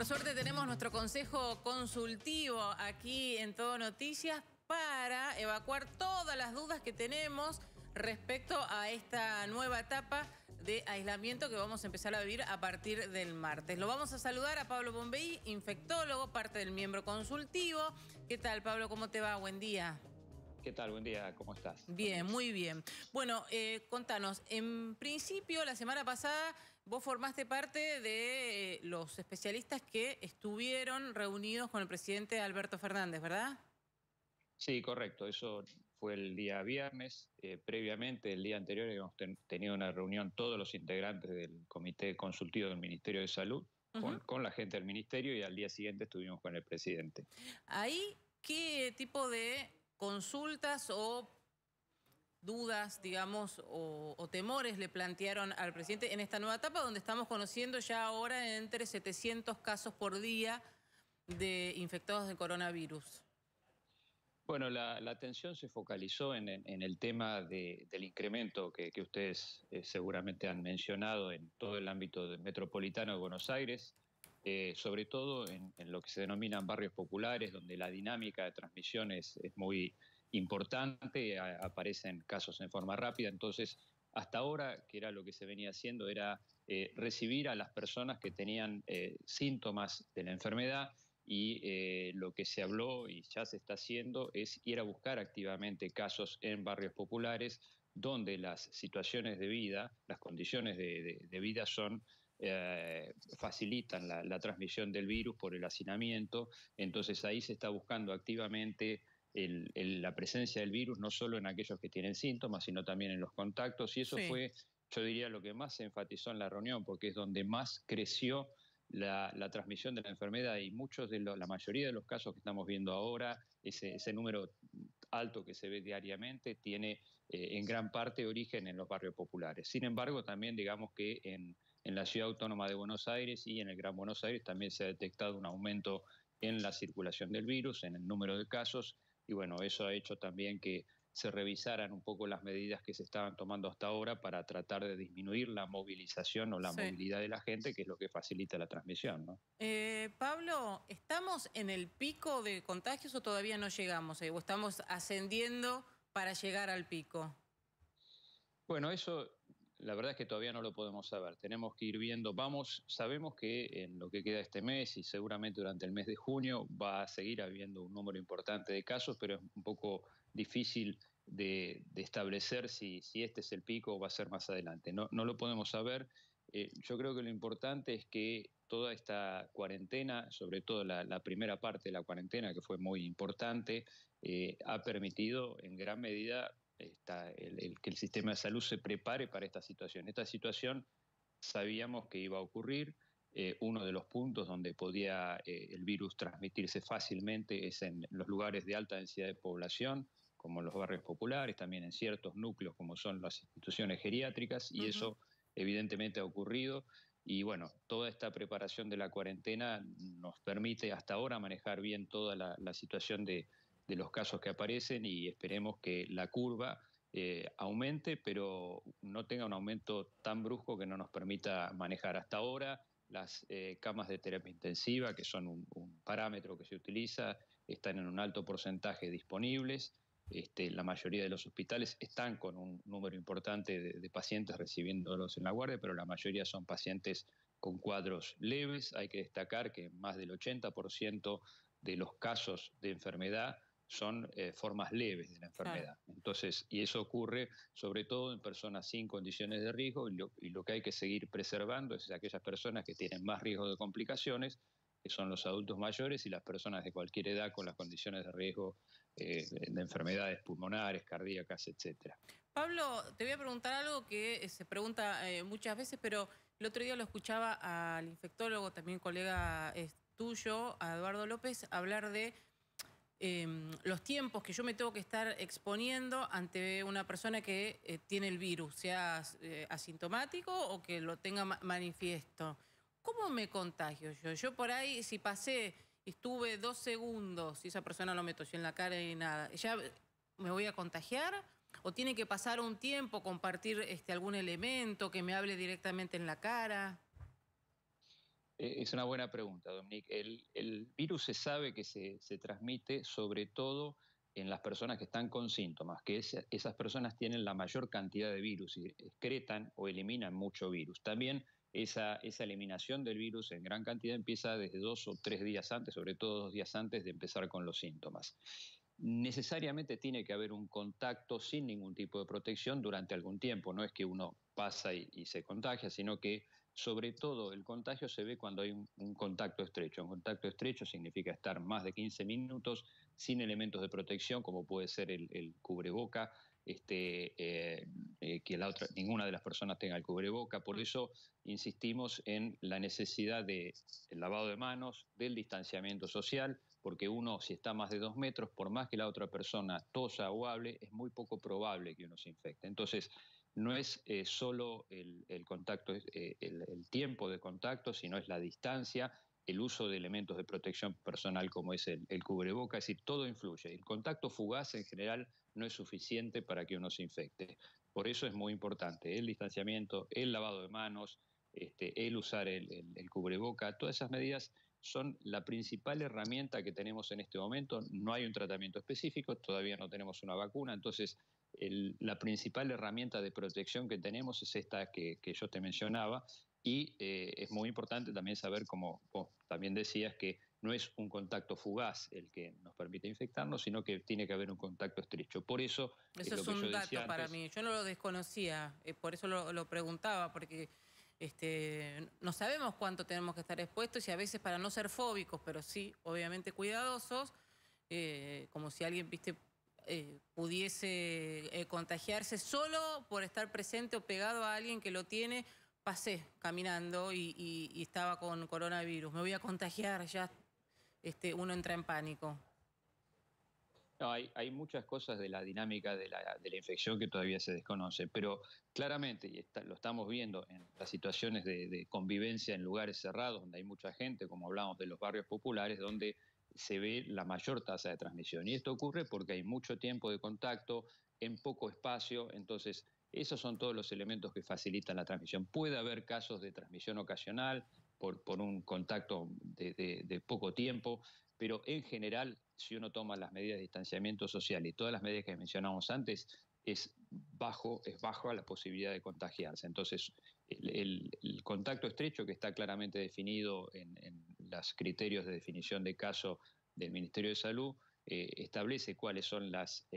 Por suerte tenemos nuestro consejo consultivo aquí en Todo Noticias para evacuar todas las dudas que tenemos respecto a esta nueva etapa de aislamiento que vamos a empezar a vivir a partir del martes. Lo vamos a saludar a Pablo Bombey, infectólogo, parte del miembro consultivo. ¿Qué tal, Pablo? ¿Cómo te va? Buen día. ¿Qué tal? Buen día, ¿cómo estás? Bien, muy bien. Bueno, contanos, en principio, la semana pasada vos formaste parte de los especialistas que estuvieron reunidos con el presidente Alberto Fernández, ¿verdad? Sí, correcto. Eso fue el día viernes. Previamente, el día anterior, habíamos tenido una reunión todos los integrantes del Comité Consultivo del Ministerio de Salud con la gente del Ministerio, y al día siguiente estuvimos con el presidente. Ahí, ¿qué tipo de consultas o dudas, digamos, o temores le plantearon al presidente en esta nueva etapa donde estamos conociendo ya ahora entre 700 casos por día de infectados de coronavirus? Bueno, la atención se focalizó en el tema del incremento que ustedes seguramente han mencionado en todo el ámbito metropolitano de Buenos Aires, sobre todo en lo que se denominan barrios populares, donde la dinámica de transmisión es muy importante, aparecen casos en forma rápida. Entonces, hasta ahora, que era lo que se venía haciendo, era recibir a las personas que tenían síntomas de la enfermedad, y lo que se habló y ya se está haciendo es ir a buscar activamente casos en barrios populares donde las situaciones de vida, las condiciones de vida facilitan la transmisión del virus por el hacinamiento. Entonces ahí se está buscando activamente la presencia del virus, no solo en aquellos que tienen síntomas, sino también en los contactos, y eso fue, yo diría, lo que más se enfatizó en la reunión, porque es donde más creció la transmisión de la enfermedad, y la mayoría de los casos que estamos viendo ahora, ese número alto que se ve diariamente, tiene en gran parte origen en los barrios populares. Sin embargo, también digamos que en la Ciudad Autónoma de Buenos Aires y en el Gran Buenos Aires también se ha detectado un aumento en la circulación del virus, en el número de casos, y bueno, eso ha hecho también que se revisaran un poco las medidas que se estaban tomando hasta ahora para tratar de disminuir la movilización o la movilidad de la gente, que es lo que facilita la transmisión, ¿no? Pablo, ¿estamos en el pico de contagios o todavía no llegamos? ¿O estamos ascendiendo para llegar al pico? Bueno, eso la verdad es que todavía no lo podemos saber. Tenemos que ir viendo. Sabemos que en lo que queda este mes y seguramente durante el mes de junio va a seguir habiendo un número importante de casos, pero es un poco difícil de establecer si este es el pico o va a ser más adelante. No lo podemos saber. Yo creo que lo importante es que toda esta cuarentena, sobre todo la primera parte de la cuarentena, que fue muy importante, ha permitido en gran medida que el sistema de salud se prepare para esta situación. Esta situación sabíamos que iba a ocurrir. Uno de los puntos donde podía el virus transmitirse fácilmente es en los lugares de alta densidad de población, como los barrios populares, también en ciertos núcleos como son las instituciones geriátricas, y eso evidentemente ha ocurrido. Y bueno, toda esta preparación de la cuarentena nos permite hasta ahora manejar bien toda la situación de los casos que aparecen, y esperemos que la curva aumente, pero no tenga un aumento tan brusco que no nos permita manejar. Hasta ahora las camas de terapia intensiva, que son un parámetro que se utiliza, están en un alto porcentaje disponibles. La mayoría de los hospitales están con un número importante de pacientes recibiéndolos en la guardia, pero la mayoría son pacientes con cuadros leves. Hay que destacar que más del 80% de los casos de enfermedad son formas leves de la enfermedad. Entonces, y eso ocurre sobre todo en personas sin condiciones de riesgo, y lo que hay que seguir preservando es aquellas personas que tienen más riesgo de complicaciones, que son los adultos mayores y las personas de cualquier edad con las condiciones de riesgo de enfermedades pulmonares, cardíacas, etcétera. Pablo, te voy a preguntar algo que se pregunta muchas veces, pero el otro día lo escuchaba al infectólogo, también colega tuyo, a Eduardo López, hablar de los tiempos que yo me tengo que estar exponiendo ante una persona que tiene el virus, sea asintomático o que lo tenga manifiesto. ¿Cómo me contagio yo? Yo por ahí, si estuve 2 segundos y esa persona no me tosió en la cara ni nada, ¿ya me voy a contagiar? ¿O tiene que pasar un tiempo, compartir algún elemento que me hable directamente en la cara? Es una buena pregunta, Dominique. El virus se sabe que se transmite sobre todo en las personas que están con síntomas, que esas personas tienen la mayor cantidad de virus y excretan o eliminan mucho virus. También esa eliminación del virus en gran cantidad empieza desde 2 o 3 días antes, sobre todo 2 días antes de empezar con los síntomas. Necesariamente tiene que haber un contacto sin ningún tipo de protección durante algún tiempo. No es que uno pasa y se contagia, sino que sobre todo el contagio se ve cuando hay un contacto estrecho. Un contacto estrecho significa estar más de 15 minutos sin elementos de protección, como puede ser el cubreboca, que ninguna de las personas tenga el cubreboca. Por eso insistimos en la necesidad del lavado de manos, del distanciamiento social, porque uno, si está a más de 2 metros, por más que la otra persona tosa o hable, es muy poco probable que uno se infecte. Entonces, no es solo el contacto, el tiempo de contacto, sino es la distancia, el uso de elementos de protección personal como es el cubreboca, es decir, todo influye. El contacto fugaz en general no es suficiente para que uno se infecte. Por eso es muy importante el distanciamiento, el lavado de manos, el usar el cubreboca, todas esas medidas son la principal herramienta que tenemos en este momento. No hay un tratamiento específico, todavía no tenemos una vacuna, entonces la principal herramienta de protección que tenemos es esta que yo te mencionaba, y es muy importante también saber, como vos también decías, que no es un contacto fugaz el que nos permite infectarnos, sino que tiene que haber un contacto estrecho. Por eso es Eso lo es que yo un decía dato para antes. mí. Yo no lo desconocía, por eso lo preguntaba, porque no sabemos cuánto tenemos que estar expuestos y a veces para no ser fóbicos, pero sí, obviamente cuidadosos, como si alguien, viste, pudiese contagiarse solo por estar presente o pegado a alguien que lo tiene. Pasé caminando y estaba con coronavirus. Me voy a contagiar, ya uno entra en pánico. No, hay muchas cosas de la dinámica de la infección que todavía se desconocen, pero claramente, y lo estamos viendo en las situaciones de convivencia en lugares cerrados, donde hay mucha gente, como hablamos de los barrios populares, donde se ve la mayor tasa de transmisión. Y esto ocurre porque hay mucho tiempo de contacto en poco espacio, entonces esos son todos los elementos que facilitan la transmisión. Puede haber casos de transmisión ocasional por un contacto de poco tiempo, pero en general, si uno toma las medidas de distanciamiento social y todas las medidas que mencionamos antes, es bajo a la posibilidad de contagiarse. Entonces, el contacto estrecho, que está claramente definido en los criterios de definición de caso del Ministerio de Salud, establece cuáles son las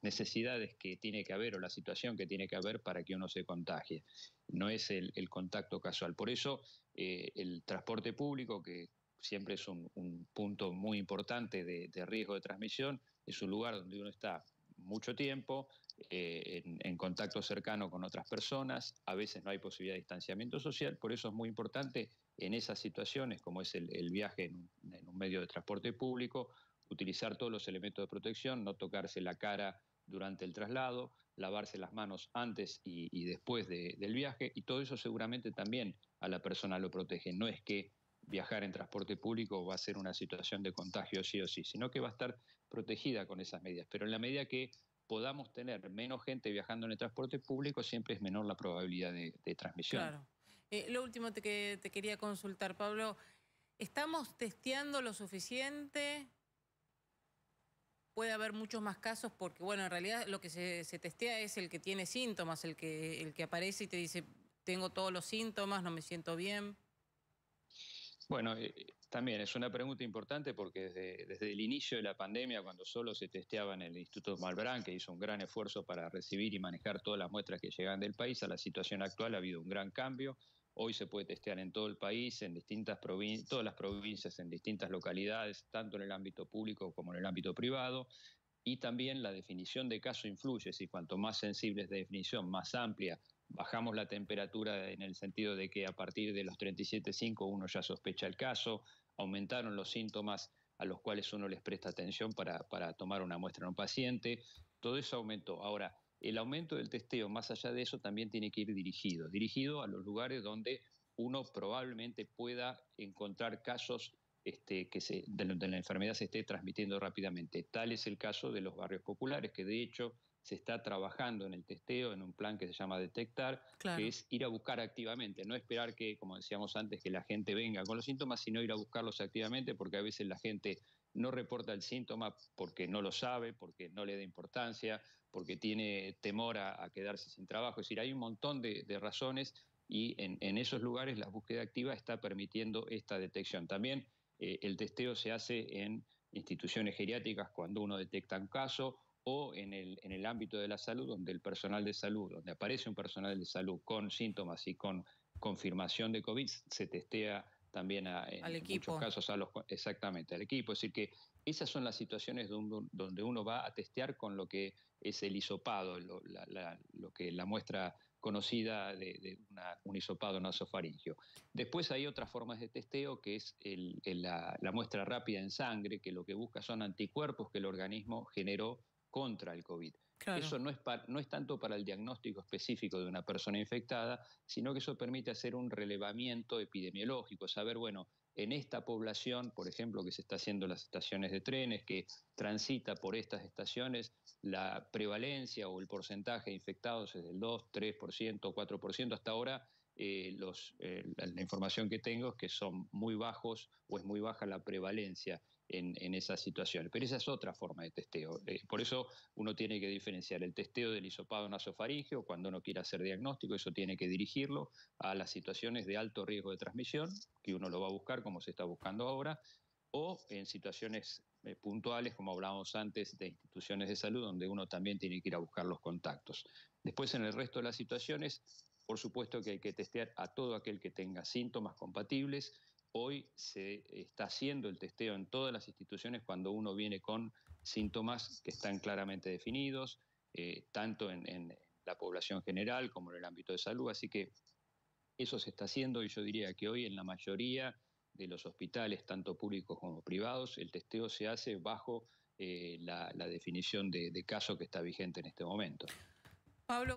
necesidades que tiene que haber o la situación que tiene que haber para que uno se contagie. No es el contacto casual. Por eso, el transporte público, que siempre es un punto muy importante de riesgo de transmisión, es un lugar donde uno está mucho tiempo, en contacto cercano con otras personas, a veces no hay posibilidad de distanciamiento social, por eso es muy importante en esas situaciones, como es el viaje en un medio de transporte público, utilizar todos los elementos de protección, no tocarse la cara durante el traslado, lavarse las manos antes y después del viaje, y todo eso seguramente también a la persona lo protege. No es que viajar en transporte público va a ser una situación de contagio sí o sí, sino que va a estar protegida con esas medidas. Pero en la medida que podamos tener menos gente viajando en el transporte público, siempre es menor la probabilidad de transmisión. Claro. Lo último que te quería consultar, Pablo, ¿estamos testeando lo suficiente? Puede haber muchos más casos porque, bueno, en realidad lo que se testea es el que tiene síntomas, el que aparece y te dice, tengo todos los síntomas, no me siento bien. Bueno, también es una pregunta importante porque desde el inicio de la pandemia, cuando solo se testeaba en el Instituto Malbrán, que hizo un gran esfuerzo para recibir y manejar todas las muestras que llegaban del país, a la situación actual ha habido un gran cambio. Hoy se puede testear en todo el país, en distintas provincias, todas las provincias, en distintas localidades, tanto en el ámbito público como en el ámbito privado. Y también la definición de caso influye, si cuanto más sensible es la definición, más amplia, bajamos la temperatura en el sentido de que a partir de los 37,5 uno ya sospecha el caso, aumentaron los síntomas a los cuales uno les presta atención para tomar una muestra en un paciente, todo eso aumentó. Ahora, el aumento del testeo, más allá de eso, también tiene que ir dirigido a los lugares donde uno probablemente pueda encontrar casos de la enfermedad se esté transmitiendo rápidamente. Tal es el caso de los barrios populares, que de hecho se está trabajando en el testeo, en un plan que se llama Detectar, que Claro. es ir a buscar activamente, no esperar que, como decíamos antes, que la gente venga con los síntomas, sino ir a buscarlos activamente, porque a veces la gente no reporta el síntoma porque no lo sabe, porque no le da importancia, porque tiene temor a quedarse sin trabajo. Es decir, hay un montón de razones y en esos lugares la búsqueda activa está permitiendo esta detección. También el testeo se hace en instituciones geriátricas cuando uno detecta un caso o en el ámbito de la salud, donde el personal de salud, donde aparece un personal de salud con síntomas y con confirmación de COVID, se testea también Al en muchos equipo. casos exactamente al equipo. Es decir, que esas son las situaciones donde uno va a testear con lo que es el hisopado, lo que la muestra conocida de un hisopado nasofaringeo. Después hay otras formas de testeo, que es la muestra rápida en sangre, que lo que busca son anticuerpos que el organismo generó contra el COVID. Claro. Eso no es tanto para el diagnóstico específico de una persona infectada, sino que eso permite hacer un relevamiento epidemiológico, saber, bueno, en esta población, por ejemplo, que se está haciendo en las estaciones de trenes, que transita por estas estaciones, la prevalencia o el porcentaje de infectados es del 2, 3%, 4%. Hasta ahora la información que tengo es que son muy bajos o es muy baja la prevalencia en esas situaciones. Pero esa es otra forma de testeo. Por eso uno tiene que diferenciar el testeo del hisopado nasofaríngeo cuando uno quiere hacer diagnóstico, eso tiene que dirigirlo a las situaciones de alto riesgo de transmisión, que uno lo va a buscar como se está buscando ahora, o en situaciones puntuales, como hablábamos antes, de instituciones de salud, donde uno también tiene que ir a buscar los contactos. Después, en el resto de las situaciones, por supuesto que hay que testear a todo aquel que tenga síntomas compatibles. Hoy se está haciendo el testeo en todas las instituciones cuando uno viene con síntomas que están claramente definidos, tanto en la población general como en el ámbito de salud. Así que eso se está haciendo y yo diría que hoy en la mayoría de los hospitales, tanto públicos como privados, el testeo se hace bajo la definición de caso que está vigente en este momento. Pablo.